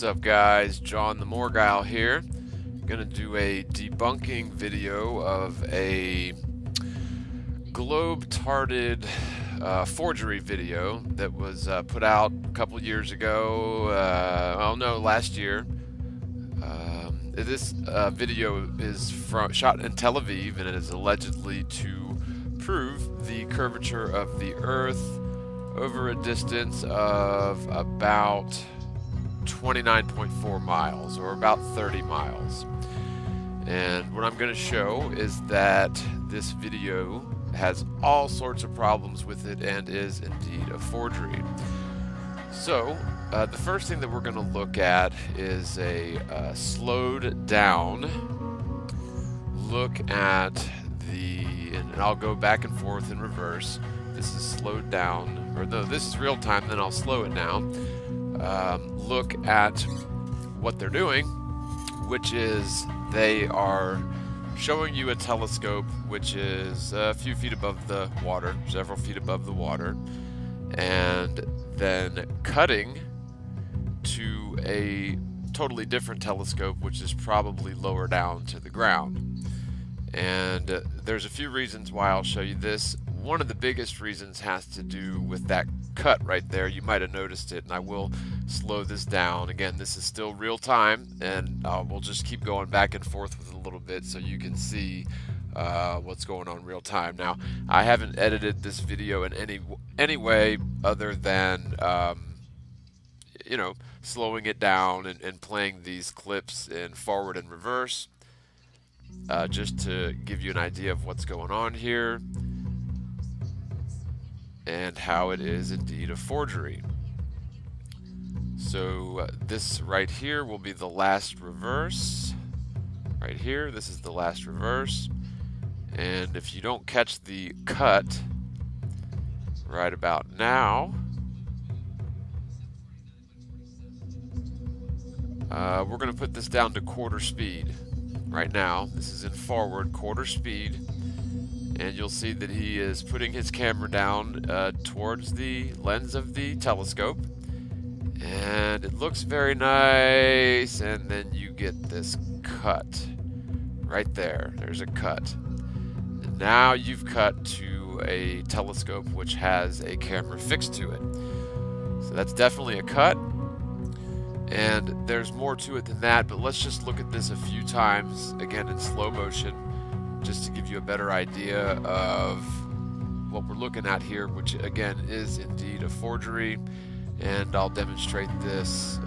What's up, guys? John the Morgile here. Gonna do a debunking video of a globe-tarded forgery video that was put out a couple years ago. Last year. This video is shot in Tel Aviv, and it is allegedly to prove the curvature of the Earth over a distance of about 29.4 miles, or about 30 miles. And what I'm going to show is that this video has all sorts of problems with it and is indeed a forgery. So the first thing that we're going to look at is a slowed down look at and I'll go back and forth in reverse. This is slowed down, or no, this is real time, then I'll slow it down. Look at what they're doing, which is they are showing you a telescope which is a few feet above the water, several feet above the water, and then cutting to a totally different telescope which is probably lower down to the ground. And there's a few reasons why I'll show you this. One of the biggest reasons has to do with that cut right there. You might have noticed it, and I will slow this down. Again, this is still real time, and we'll just keep going back and forth with it a little bit so you can see what's going on real time. Now, I haven't edited this video in any way other than slowing it down and playing these clips in forward and reverse, just to give you an idea of what's going on here and how it is indeed a forgery. So this right here will be the last reverse. Right here, this is the last reverse. And if you don't catch the cut right about now, we're going to put this down to quarter speed. Right now, this is in forward quarter speed. And you'll see that he is putting his camera down towards the lens of the telescope. And it looks very nice. And then you get this cut. Right there. There's a cut. And now you've cut to a telescope which has a camera fixed to it. So that's definitely a cut. And there's more to it than that, but let's just look at this a few times, again in slow motion, just to give you a better idea of what we're looking at here, which again is indeed a forgery. And I'll demonstrate this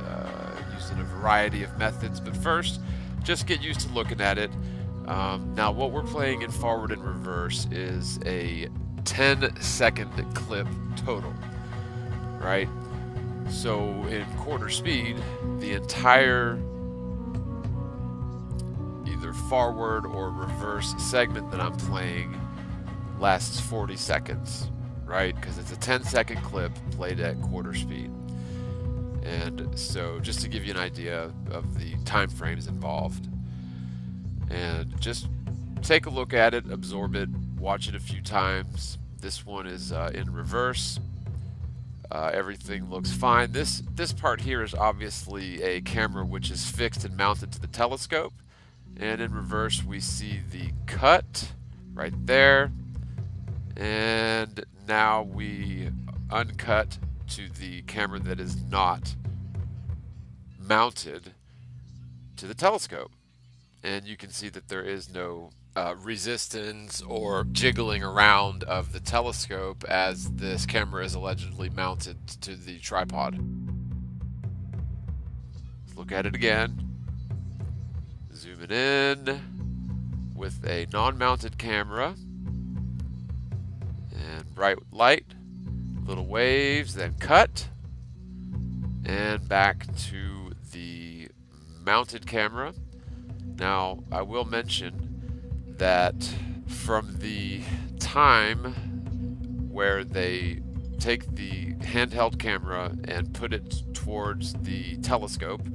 using a variety of methods, but first just get used to looking at it. Now what we're playing in forward and reverse is a 10-second clip total, right? So in quarter speed, the entire either forward or reverse segment that I'm playing lasts 40 seconds, right? Because it's a 10-second clip played at quarter speed. And so just to give you an idea of the time frames involved, and just take a look at it, absorb it, watch it a few times. This one is in reverse. Everything looks fine. This part here is obviously a camera which is fixed and mounted to the telescope, and in reverse we see the cut right there, and now we uncut to the camera that is not mounted to the telescope, and you can see that there is no resistance or jiggling around of the telescope as this camera is allegedly mounted to the tripod. Let's look at it again. Zoom it in with a non-mounted camera, and bright light, little waves, then cut, and back to the mounted camera. Now I will mention that from the time where they take the handheld camera and put it towards the telescope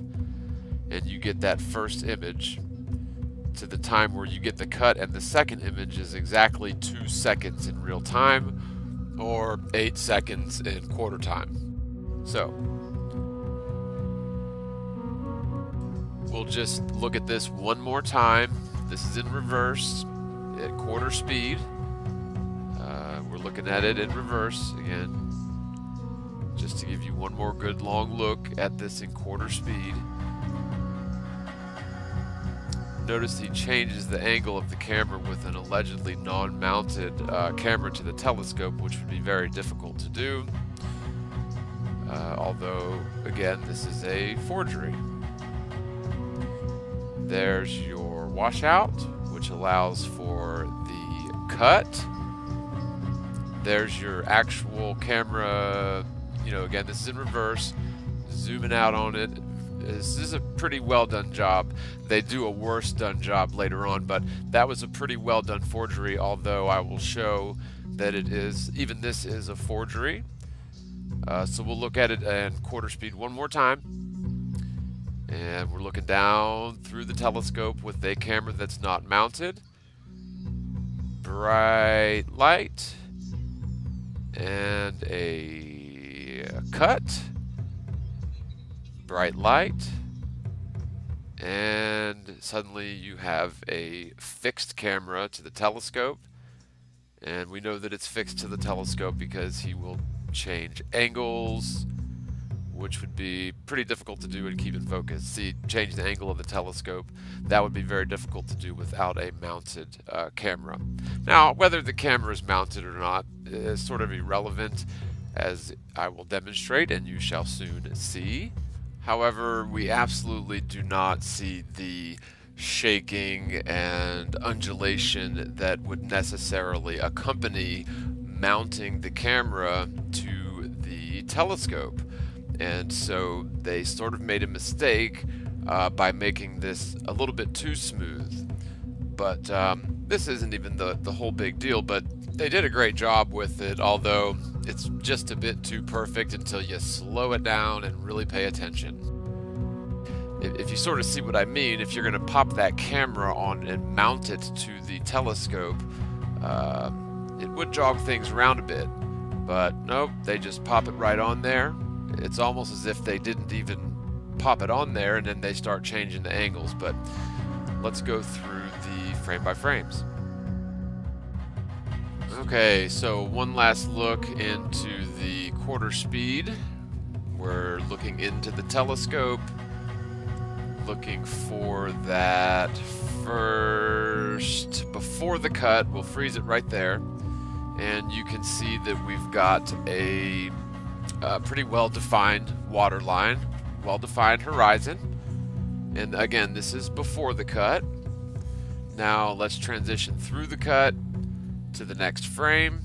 and you get that first image to the time where you get the cut and the second image is exactly 2 seconds in real time, or 8 seconds in quarter time. So We'll just look at this one more time. This is in reverse at quarter speed. We're looking at it in reverse again, just to give you one more good long look at this in quarter speed. Notice he changes the angle of the camera with an allegedly non-mounted camera to the telescope, which would be very difficult to do. Although, again, this is a forgery. There's your washout, which allows for the cut. There's your actual camera, again, this is in reverse, zooming out on it. This is a pretty well done job. They do a worse done job later on, but that was a pretty well done forgery, although I will show that even this is a forgery. So we'll look at it in quarter speed one more time. And we're looking down through the telescope with a camera that's not mounted. Bright light. And a cut. Bright light. And suddenly you have a fixed camera to the telescope. And we know that it's fixed to the telescope because he will change angles, which would be pretty difficult to do and keep in focus. See, change the angle of the telescope. That would be very difficult to do without a mounted camera. Now, whether the camera is mounted or not is sort of irrelevant, as I will demonstrate and you shall soon see. However, we absolutely do not see the shaking and undulation that would necessarily accompany mounting the camera to the telescope. And so they sort of made a mistake by making this a little bit too smooth. But this isn't even the whole big deal, but they did a great job with it, although it's just a bit too perfect until you slow it down and really pay attention. If you sort of see what I mean, if you're going to pop that camera on and mount it to the telescope, it would jog things around a bit. But nope, they just pop it right on there. It's almost as if they didn't even pop it on there and then they start changing the angles. But let's go through the frame by frames. Okay, so one last look into the quarter speed. We're looking into the telescope, looking for that first before the cut. We'll freeze it right there, and you can see that we've got a pretty well-defined water line, well-defined horizon. And again, this is before the cut. Now let's transition through the cut to the next frame,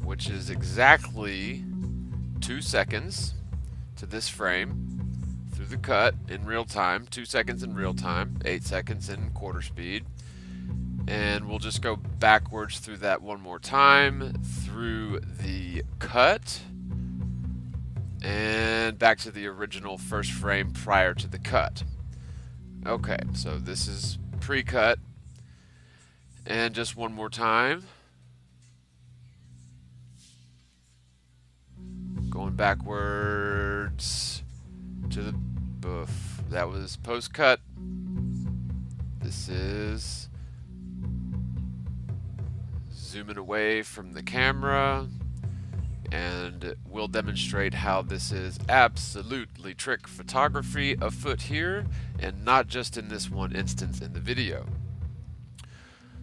which is exactly 2 seconds to this frame through the cut in real time, 2 seconds in real time, 8 seconds in quarter speed. And we'll just go backwards through that one more time, through the cut, and back to the original first frame prior to the cut. Okay, so this is pre-cut, and just one more time. Going backwards to the boof. That was post-cut. This is zooming away from the camera, and we'll demonstrate how this is absolutely trick photography afoot here, and not just in this one instance in the video.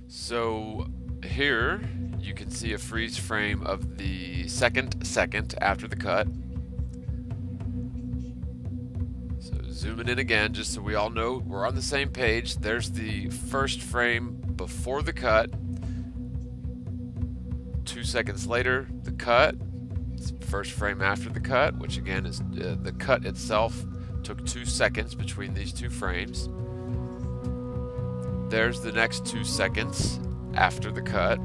So here you can see a freeze frame of the second after the cut. So zooming in again, just so we all know we're on the same page. There's the first frame before the cut. 2 seconds later, the cut. It's the first frame after the cut, which again is the cut itself took 2 seconds between these two frames. There's the next 2 seconds after the cut.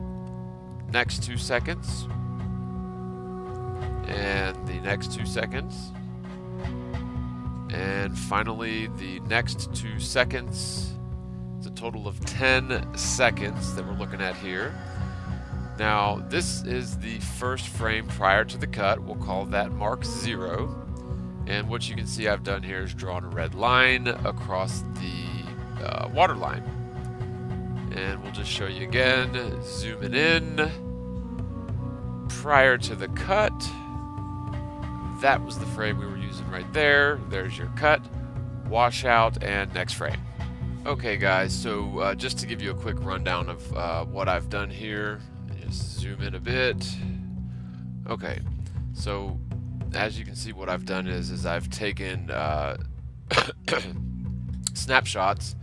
Next 2 seconds. And the next 2 seconds. And finally, the next 2 seconds. It's a total of 10 seconds that we're looking at here. Now, this is the first frame prior to the cut. We'll call that mark 0. And what you can see I've done here is drawn a red line across the water line. And we'll just show you again, zooming in. Prior to the cut, that was the frame we were using right there. There's your cut, washout, and next frame. Okay guys, so just to give you a quick rundown of what I've done here, just zoom in a bit. Okay, so as you can see, what I've done is I've taken snapshots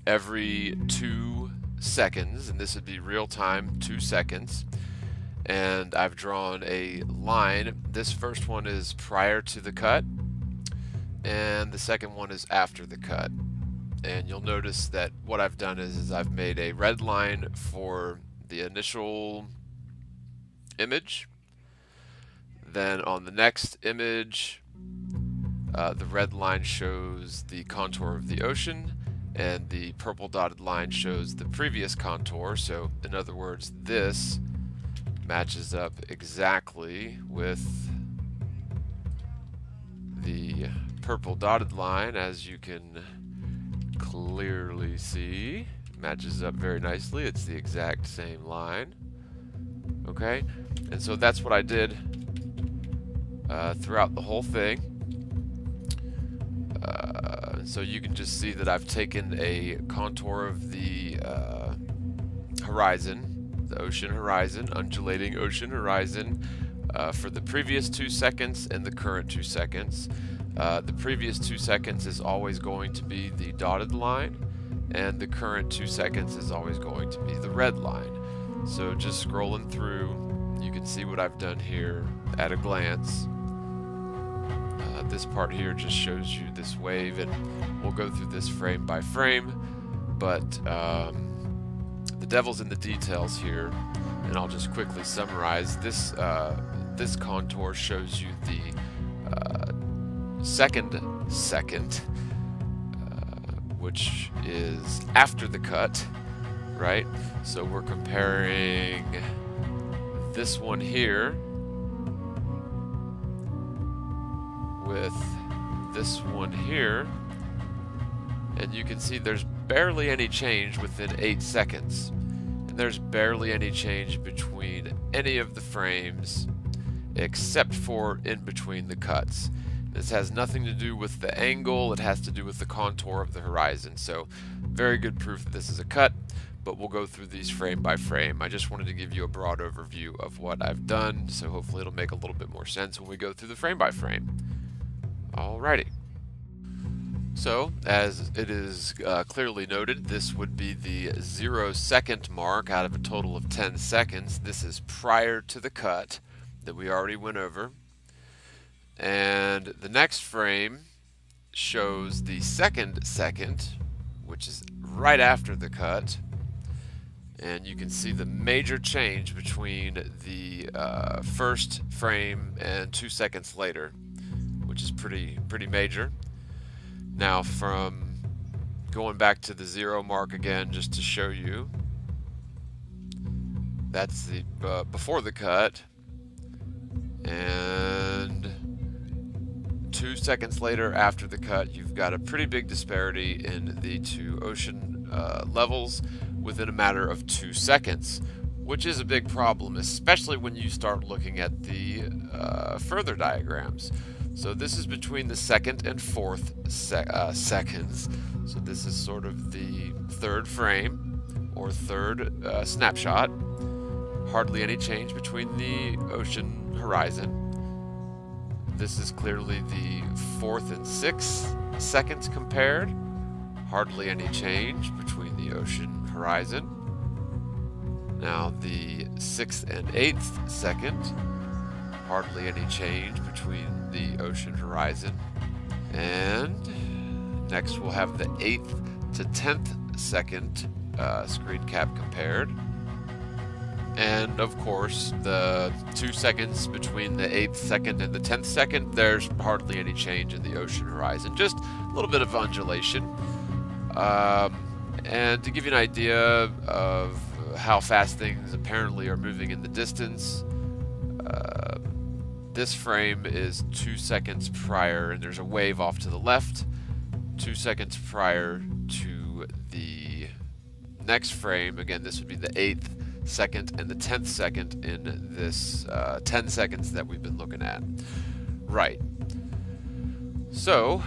every 2 seconds, and this would be real time, 2 seconds. And I've drawn a line. This first one is prior to the cut, and the second one is after the cut. And you'll notice that what I've done is I've made a red line for the initial image. Then on the next image, the red line shows the contour of the ocean, and the purple dotted line shows the previous contour. So in other words, this matches up exactly with the purple dotted line, as you can clearly see. Matches up very nicely. It's the exact same line. Okay, and so that's what I did throughout the whole thing. So you can just see that I've taken a contour of the horizon, the ocean horizon, undulating ocean horizon, for the previous 2 seconds and the current 2 seconds. The previous 2 seconds is always going to be the dotted line, and the current 2 seconds is always going to be the red line. So just scrolling through, you can see what I've done here at a glance. This part here just shows you this wave, and we'll go through this frame by frame, but the devil's in the details here, and I'll just quickly summarize. This contour shows you the second, which is after the cut, right? So we're comparing this one here with this one here, and you can see there's barely any change within 8 seconds, and there's barely any change between any of the frames except for in between the cuts. This has nothing to do with the angle, it has to do with the contour of the horizon. So very good proof that this is a cut, but we'll go through these frame by frame. I just wanted to give you a broad overview of what I've done, so hopefully it'll make a little bit more sense when we go through the frame by frame. Alrighty. So, as it is clearly noted, this would be the 0 second mark out of a total of 10 seconds. This is prior to the cut that we already went over. And the next frame shows the second, which is right after the cut. And you can see the major change between the first frame and 2 seconds later, which is pretty major. Now, from going back to the 0 mark again, just to show you, that's the before the cut, and 2 seconds later after the cut, you've got a pretty big disparity in the two ocean levels within a matter of 2 seconds, which is a big problem, especially when you start looking at the further diagrams. So this is between the second and fourth seconds. So this is sort of the third frame or third snapshot. Hardly any change between the ocean horizon. This is clearly the 4th and 6th seconds compared. Hardly any change between the ocean horizon. Now the 6th and 8th second. Hardly any change between the ocean horizon. And next we'll have the 8th to 10th second screen cap compared. And of course, the 2 seconds between the 8th second and the 10th second, there's hardly any change in the ocean horizon. Just a little bit of undulation. And to give you an idea of how fast things apparently are moving in the distance, this frame is 2 seconds prior, and there's a wave off to the left, 2 seconds prior to the next frame. Again, this would be the 8th second and the 10th second in this 10 seconds that we've been looking at. Right. So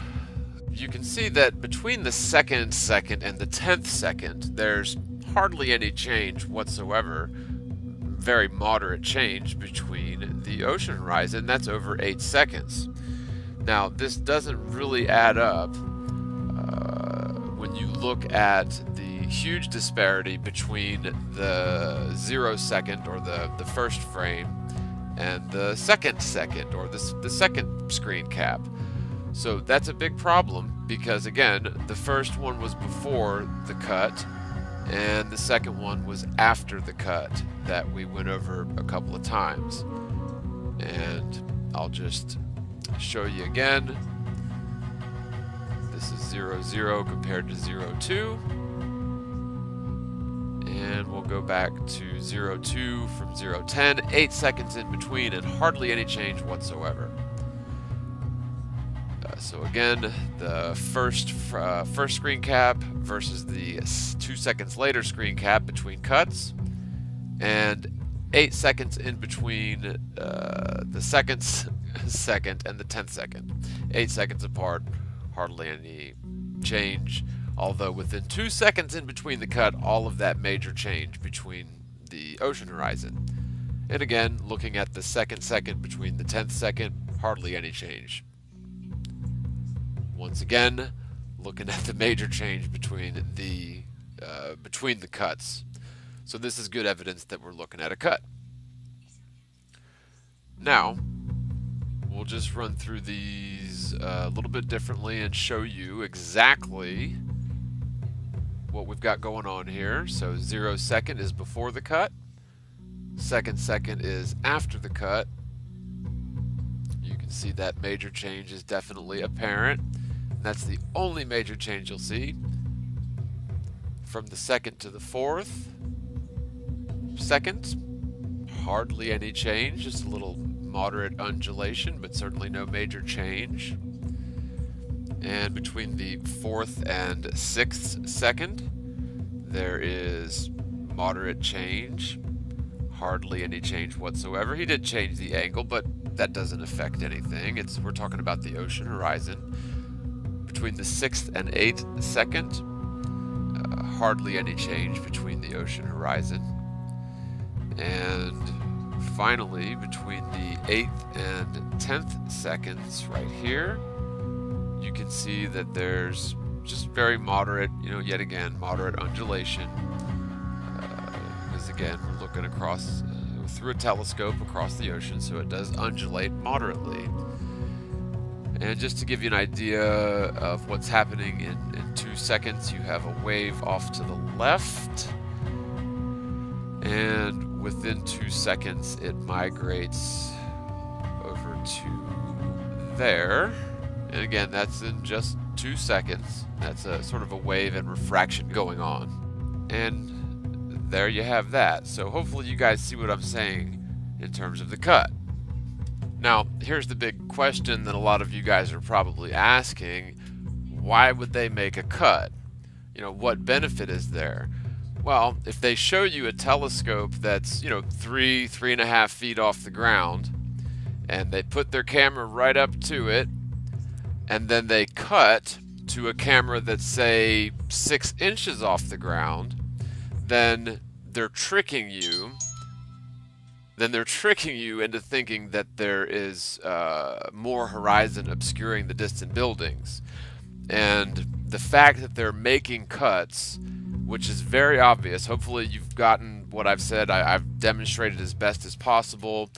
you can see that between the 2nd second and the 10th second, there's hardly any change whatsoever. Very moderate change between the ocean horizon. That's over 8 seconds. Now, this doesn't really add up when you look at the huge disparity between the 0 second, or the first frame, and the 2nd second, or the second screen cap. So that's a big problem, because again, the first one was before the cut, and the second one was after the cut that we went over a couple of times. And I'll just show you again. This is 0, 0 compared to 0, 2. And we'll go back to 0, 2 from 0, 10. 8 seconds in between, and hardly any change whatsoever. So again, the first screen cap versus the 2 seconds later screen cap between cuts, and 8 seconds in between the second and the 10th second. 8 seconds apart, hardly any change, although within 2 seconds in between the cut, all of that major change between the ocean horizon. And again, looking at the 2nd second between the 10th second, hardly any change. Once again, looking at the major change between the cuts. So this is good evidence that we're looking at a cut. Now, we'll just run through these a little bit differently and show you exactly what we've got going on here. So 0 second is before the cut, 2nd second is after the cut. You can see that major change is definitely apparent. That's the only major change you'll see. From the 2nd to the 4th second, hardly any change, just a little moderate undulation, but certainly no major change. And between the 4th and 6th second, there is moderate change, hardly any change whatsoever. He did change the angle, but that doesn't affect anything. We're talking about the ocean horizon. Between the 6th and 8th second, hardly any change between the ocean horizon. And finally, between the 8th and 10th seconds right here, you can see that there's just very moderate, yet again, moderate undulation. Because again, we're looking across through a telescope across the ocean, so it does undulate moderately. And just to give you an idea of what's happening in 2 seconds, you have a wave off to the left, and within 2 seconds it migrates over to there. And again, that's in just 2 seconds. That's a sort of a wave and refraction going on. And there you have that. So hopefully you guys see what I'm saying in terms of the cut. Now, here's the big question that a lot of you guys are probably asking. Why would they make a cut? What benefit is there? Well, if they show you a telescope that's, 3.5 feet off the ground, and they put their camera right up to it, and then they cut to a camera that's, say, 6 inches off the ground, then they're tricking you. They're tricking you into thinking that there is more horizon obscuring the distant buildings. And the fact that they're making cuts, which is very obvious, hopefully you've gotten what I've said, I've demonstrated as best as possible.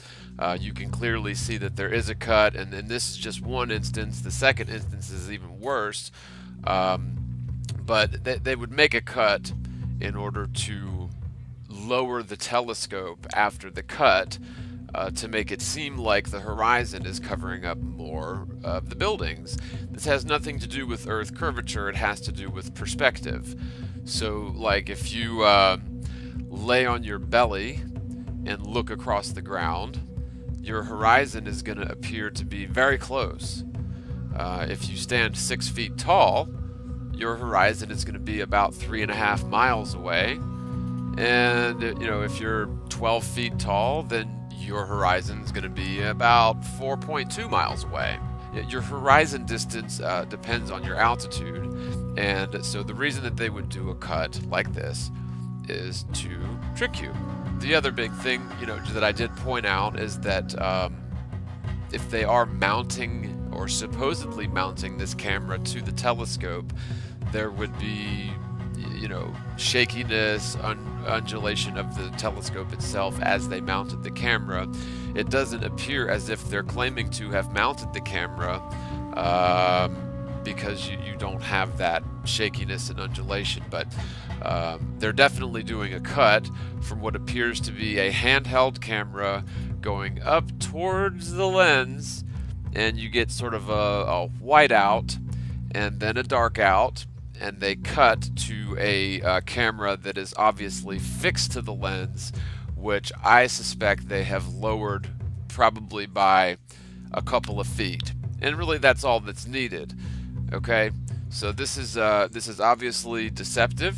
You can clearly see that there is a cut, and this is just one instance. The second instance is even worse. But they would make a cut in order to lower the telescope after the cut to make it seem like the horizon is covering up more of the buildings. This has nothing to do with Earth curvature, it has to do with perspective. So like if you lay on your belly and look across the ground, your horizon is going to appear to be very close. If you stand 6 feet tall, your horizon is going to be about 3.5 miles away. And if you're 12 feet tall, then your horizon is going to be about 4.2 miles away. Your horizon distance depends on your altitude, and so the reason that they would do a cut like this is to trick you. The other big thing that I did point out is that if they are mounting or supposedly mounting this camera to the telescope, there would be shakiness, undulation of the telescope itself as they mounted the camera. It doesn't appear as if they're claiming to have mounted the camera because you don't have that shakiness and undulation, but they're definitely doing a cut from what appears to be a handheld camera going up towards the lens, and you get sort of a white out and then a dark out, and they cut to a camera that is obviously fixed to the lens, which I suspect they have lowered probably by a couple of feet. And really that's all that's needed. Okay, so this is obviously deceptive,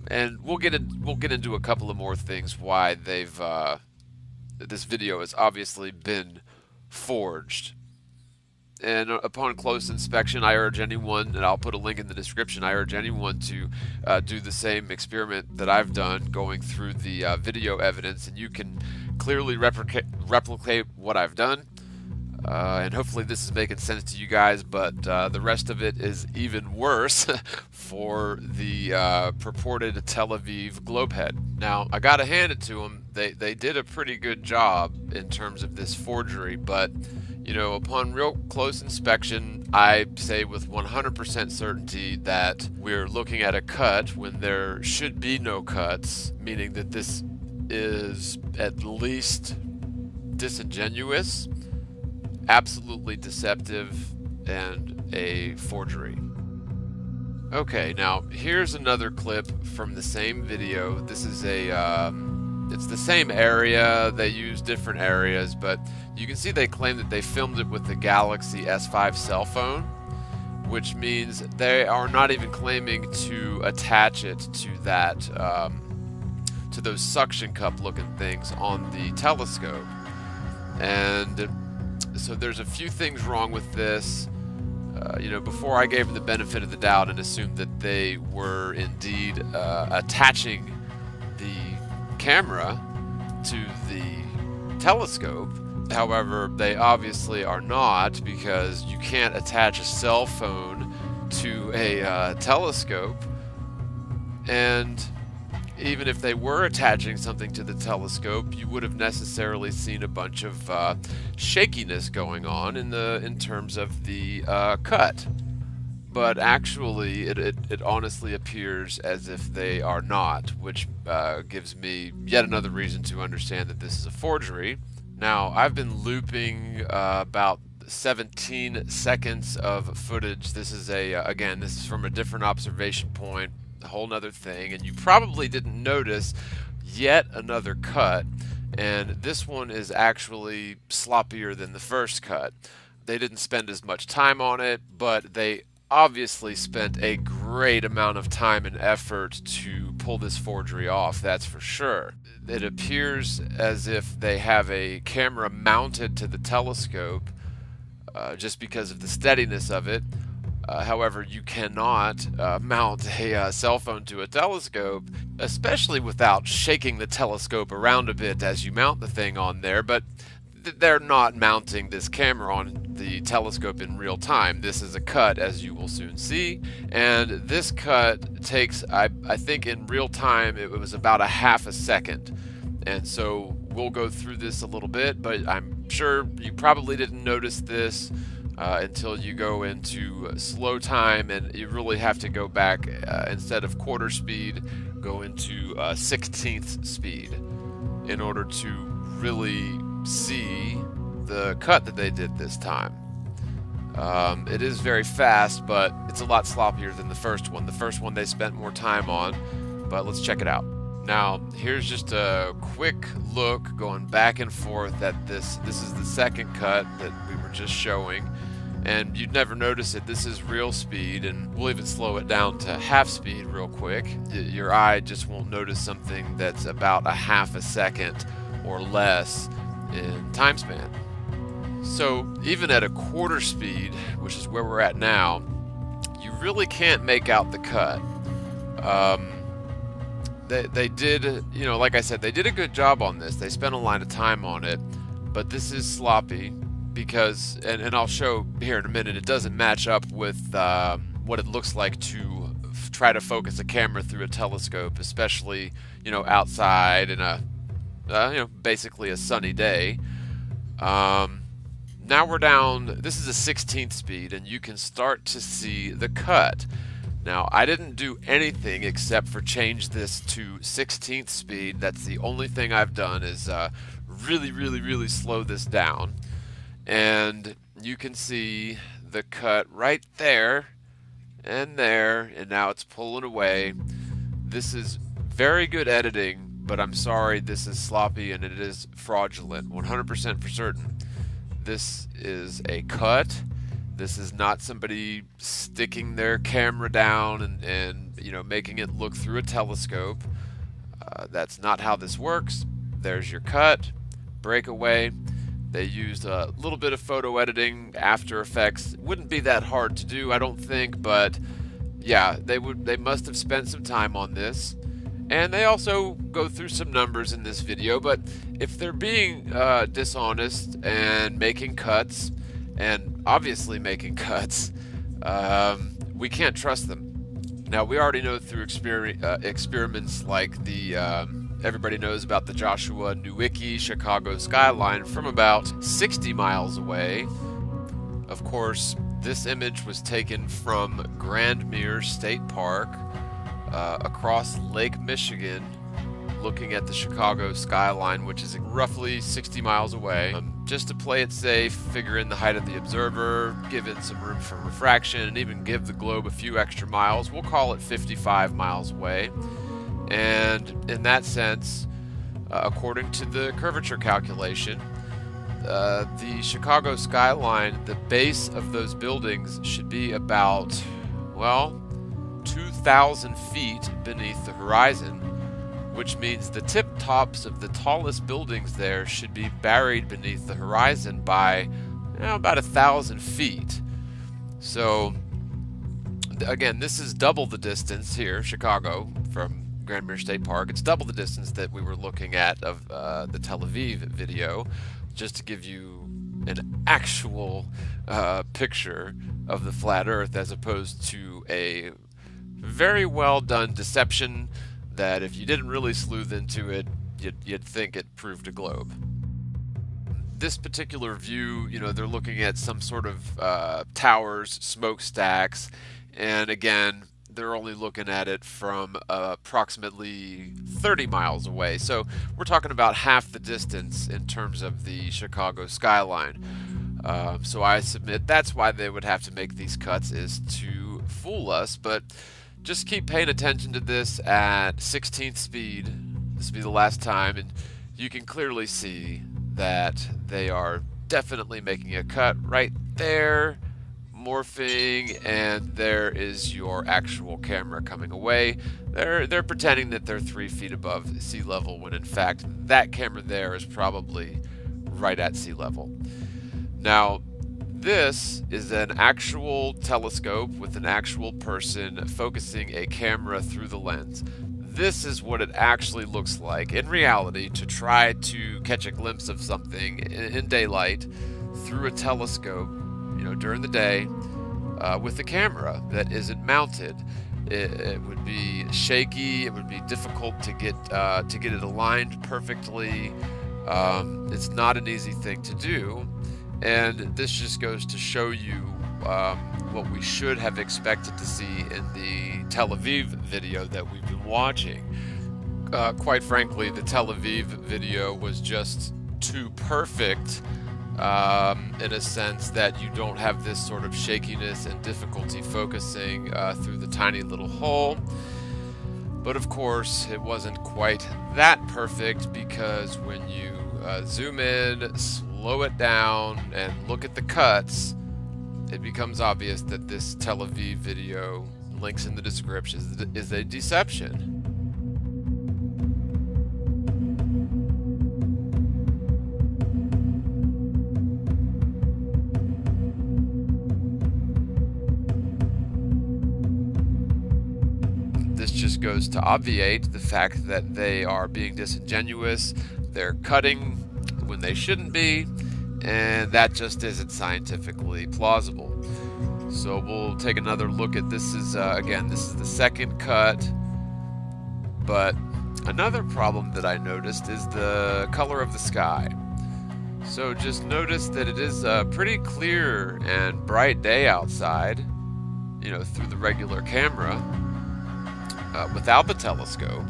and we'll get into a couple of more things why they've this video has obviously been forged. And upon close inspection, I urge anyone, and I'll put a link in the description, I urge anyone to do the same experiment that I've done, going through the video evidence, and you can clearly replicate what I've done. And hopefully this is making sense to you guys, but the rest of it is even worse for the purported Tel Aviv globehead. Now, I gotta hand it to them. They did a pretty good job in terms of this forgery, but upon real close inspection, I say with 100% certainty that we're looking at a cut when there should be no cuts, meaning that this is at least disingenuous, absolutely deceptive, and a forgery. Okay, now here's another clip from the same video. This is it's the same area. They use different areas, but you can see they claim that they filmed it with the Galaxy S5 cell phone, which means they are not even claiming to attach it to that to those suction cup looking things on the telescope. And so there's a few things wrong with this. Before I gave them the benefit of the doubt and assumed that they were indeed attaching the camera to the telescope. However, they obviously are not, because you can't attach a cell phone to a telescope. And even if they were attaching something to the telescope, you would have necessarily seen a bunch of shakiness going on in terms of the cut. But actually, it honestly appears as if they are not, which gives me yet another reason to understand that this is a forgery. Now, I've been looping about 17 seconds of footage. This is again, this is from a different observation point, a whole nother thing, and you probably didn't notice yet another cut, and this one is actually sloppier than the first cut. They didn't spend as much time on it, but they obviously spent a great amount of time and effort to pull this forgery off, that's for sure. It appears as if they have a camera mounted to the telescope just because of the steadiness of it. However, you cannot mount a cell phone to a telescope, especially without shaking the telescope around a bit as you mount the thing on there. But they're not mounting this camera on the telescope in real time. This is a cut, as you will soon see, and this cut takes, I think in real time, it was about a half a second. And so we'll go through this a little bit, but I'm sure you probably didn't notice this until you go into slow time, and you really have to go back, instead of quarter speed, go into 16th speed in order to really see the cut that they did this time. It is very fast, but it's a lot sloppier than the first one. The first one they spent more time on, but let's check it out. Now, here's just a quick look going back and forth at this. This is the second cut that we were just showing, and you'd never notice it. This is real speed, and we'll even slow it down to half speed real quick. Your eye just won't notice something that's about a half a second or less in time span. So even at a quarter speed, which is where we're at now, you really can't make out the cut. They did, you know, like I said, they did a good job on this. They spent a lot of time on it, but this is sloppy because, and I'll show here in a minute, it doesn't match up with what it looks like to try to focus a camera through a telescope, especially, you know, outside in a, you know, basically a sunny day. Now we're down, this is a 16th speed, and you can start to see the cut. Now, I didn't do anything except for change this to 16th speed. That's the only thing I've done is really slow this down. And you can see the cut right there, and now it's pulling away. This is very good editing, but I'm sorry, this is sloppy and it is fraudulent, 100% for certain. This is a cut. This is not somebody sticking their camera down and you know, making it look through a telescope. That's not how this works. There's your cut, breakaway. They used a little bit of photo editing, After Effects. Wouldn't be that hard to do, I don't think, but yeah, they must have spent some time on this. And they also go through some numbers in this video, but if they're being dishonest and making cuts, and obviously making cuts, we can't trust them. Now, we already know through experiments like the, everybody knows about the Joshua Nowicki Chicago skyline from about 60 miles away. Of course, this image was taken from Grandmere State Park across Lake Michigan, looking at the Chicago skyline, which is roughly 60 miles away. Just to play it safe, figure in the height of the observer, give it some room for refraction, and even give the globe a few extra miles. We'll call it 55 miles away. And in that sense, according to the curvature calculation, the Chicago skyline, the base of those buildings should be about, well, 2,000 feet beneath the horizon, which means the tip tops of the tallest buildings there should be buried beneath the horizon by, you know, about 1,000 feet. So again, this is double the distance here, Chicago, from Grandmere State Park. It's double the distance that we were looking at of the Tel Aviv video, just to give you an actual picture of the flat Earth, as opposed to a very well done deception that if you didn't really sleuth into it, you'd think it proved a globe. This particular view, you know, they're looking at some sort of towers, smokestacks, and again, they're only looking at it from approximately 30 miles away. So we're talking about half the distance in terms of the Chicago skyline. So I submit that's why they would have to make these cuts, is to fool us. But just keep paying attention to this at 16th speed. This will be the last time, and you can clearly see that they are definitely making a cut right there, morphing, and there is your actual camera coming away. They're pretending that they're 3 feet above sea level, when in fact that camera there is probably right at sea level. Now, this is an actual telescope with an actual person focusing a camera through the lens. This is what it actually looks like in reality, to try to catch a glimpse of something in daylight through a telescope, you know, during the day, with a camera that isn't mounted. It would be shaky. It would be difficult to get it aligned perfectly. It's not an easy thing to do. And this just goes to show you what we should have expected to see in the Tel Aviv video that we've been watching. Quite frankly, the Tel Aviv video was just too perfect in a sense that you don't have this sort of shakiness and difficulty focusing through the tiny little hole. But of course, it wasn't quite that perfect, because when you zoom in, slow it down, and look at the cuts, it becomes obvious that this Tel Aviv video, links in the description, is a deception. This just goes to obviate the fact that they are being disingenuous, they're cutting when they shouldn't be, and that just isn't scientifically plausible. So we'll take another look at this. Again, this is the second cut, but another problem that I noticed is the color of the sky. So just notice that it is a pretty clear and bright day outside, you know, through the regular camera. Without the telescope,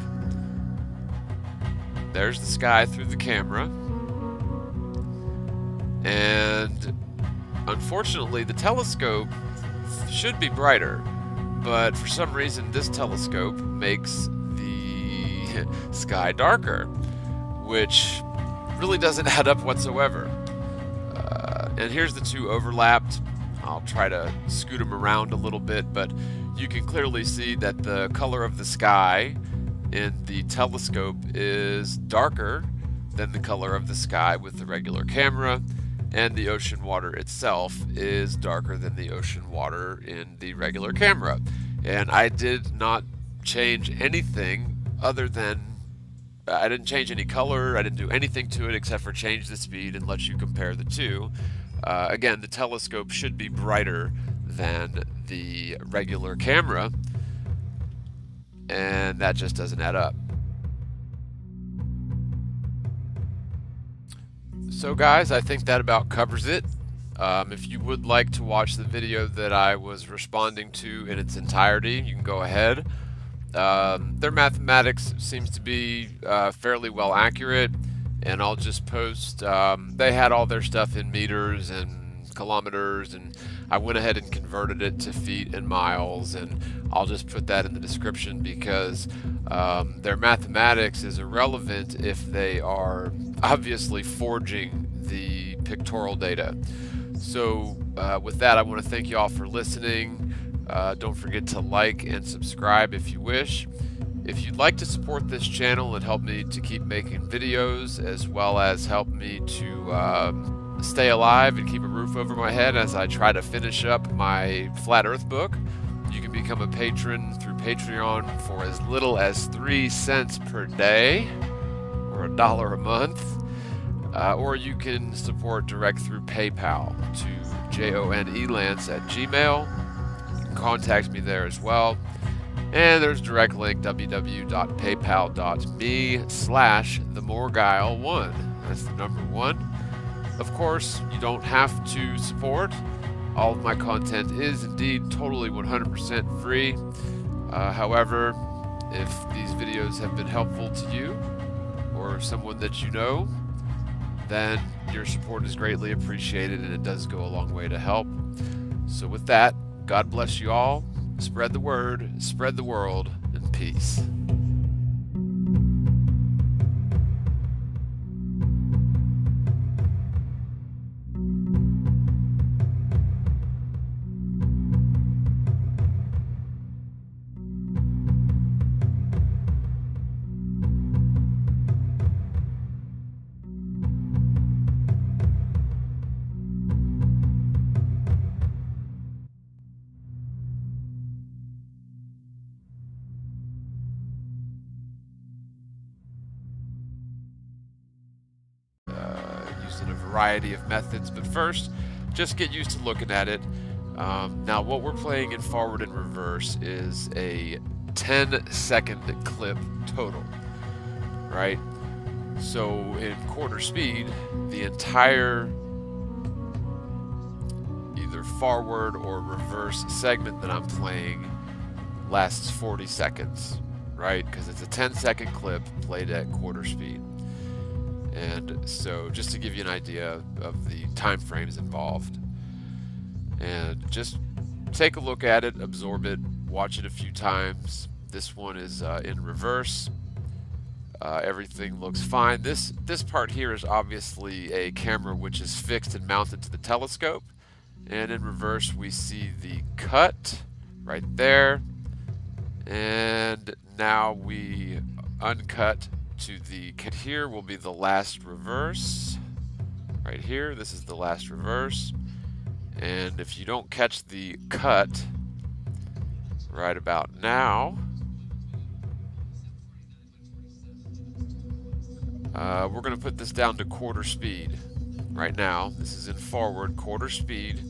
there's the sky through the camera, and unfortunately the telescope should be brighter, but for some reason this telescope makes the sky darker, which really doesn't add up whatsoever. And here's the two overlapped. I'll try to scoot them around a little bit, but you can clearly see that the color of the sky in the telescope is darker than the color of the sky with the regular camera, and the ocean water itself is darker than the ocean water in the regular camera. And I did not change anything other than, I didn't change any color, I didn't do anything to it except for change the speed and let you compare the two. Again, the telescope should be brighter than the regular camera, and that just doesn't add up. So guys, I think that about covers it. If you would like to watch the video that I was responding to in its entirety, you can go ahead. Their mathematics seems to be fairly well accurate, and I'll just post, they had all their stuff in meters and kilometers, and I went ahead and converted it to feet and miles, and I'll just put that in the description, because their mathematics is irrelevant if they are obviously forging the pictorial data. So with that, I want to thank you all for listening. Don't forget to like and subscribe if you wish. If you'd like to support this channel and help me to keep making videos, as well as help me to stay alive and keep a roof over my head as I try to finish up my Flat Earth book, you can become a patron through Patreon for as little as 3 cents per day, or $1 a month, or you can support direct through PayPal to jonelance@gmail. You can contact me there as well. And there's a direct link, www.paypal.me/themorguile1. That's the number 1. Of course, you don't have to support. All of my content is indeed totally 100% free. However, if these videos have been helpful to you or someone that you know, then your support is greatly appreciated, and it does go a long way to help. So with that, God bless you all. Spread the word, spread the world, and peace. In a variety of methods, but first, just get used to looking at it. Now, what we're playing in forward and reverse is a 10-second clip total, right? So in quarter speed, the entire either forward or reverse segment that I'm playing lasts 40 seconds, right? Because it's a 10-second clip played at quarter speed. And so just to give you an idea of the time frames involved, and just take a look at it, absorb it, watch it a few times, This one is in reverse. Everything looks fine. This part here is obviously a camera which is fixed and mounted to the telescope. And in reverse we see the cut right there. And now we uncut to the cut. Here will be the last reverse. Right here, this is the last reverse. And if you don't catch the cut right about now, we're going to put this down to quarter speed. Right now, this is in forward quarter speed,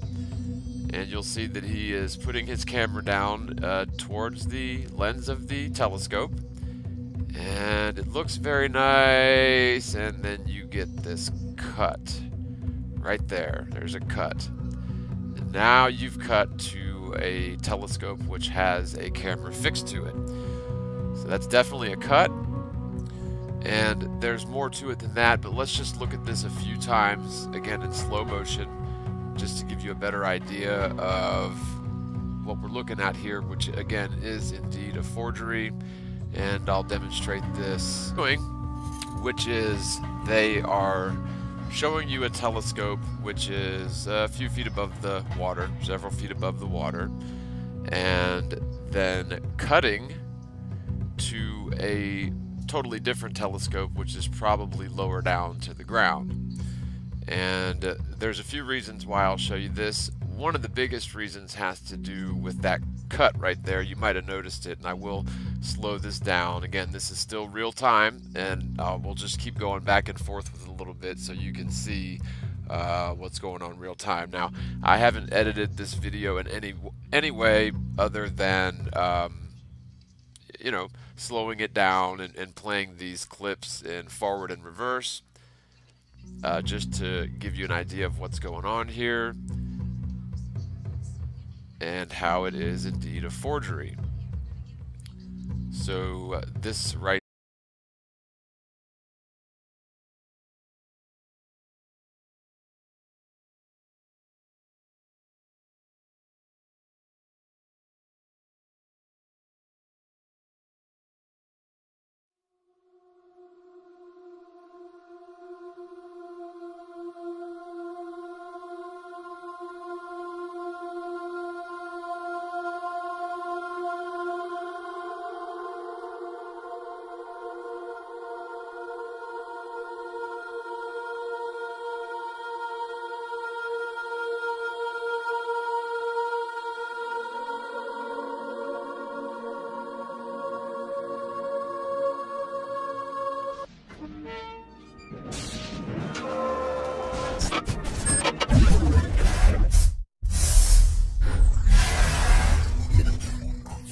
and you'll see that he is putting his camera down towards the lens of the telescope, and it looks very nice. And then you get this cut right there. There's a cut, and now you've cut to a telescope which has a camera fixed to it. So that's definitely a cut. And there's more to it than that, but let's just look at this a few times again in slow motion, just to give you a better idea of what we're looking at here, which again is indeed a forgery. And I'll demonstrate this, which is they are showing you a telescope which is a few feet above the water, several feet above the water, and then cutting to a totally different telescope which is probably lower down to the ground. And there's a few reasons why I'll show you this. One of the biggest reasons has to do with that cut right there. You might have noticed it, and I will slow this down. Again, this is still real time, and we'll just keep going back and forth with it a little bit so you can see what's going on real time. Now, I haven't edited this video in any way other than you know, slowing it down and playing these clips in forward and reverse, just to give you an idea of what's going on here and how it is indeed a forgery. So this right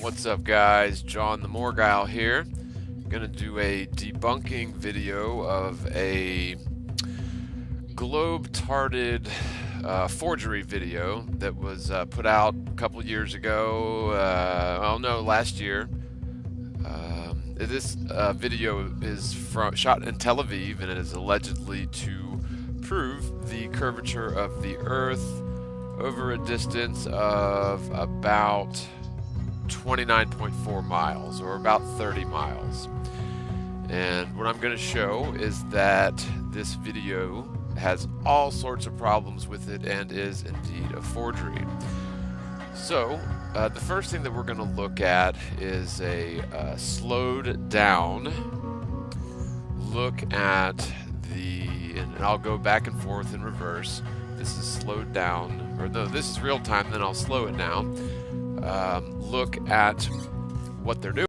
What's up, guys? John the Morgile here. I'm gonna do a debunking video of a globe-tarded forgery video that was put out a couple years ago. Oh no, last year. This video is shot in Tel Aviv, and it is allegedly to prove the curvature of the Earth over a distance of about 29.4 miles, or about 30 miles. And what I'm going to show is that this video has all sorts of problems with it and is indeed a forgery. So the first thing that we're going to look at is a slowed down look at and I'll go back and forth in reverse. This is slowed down, or no, this is real time, then I'll slow it down. Look at what they're doing.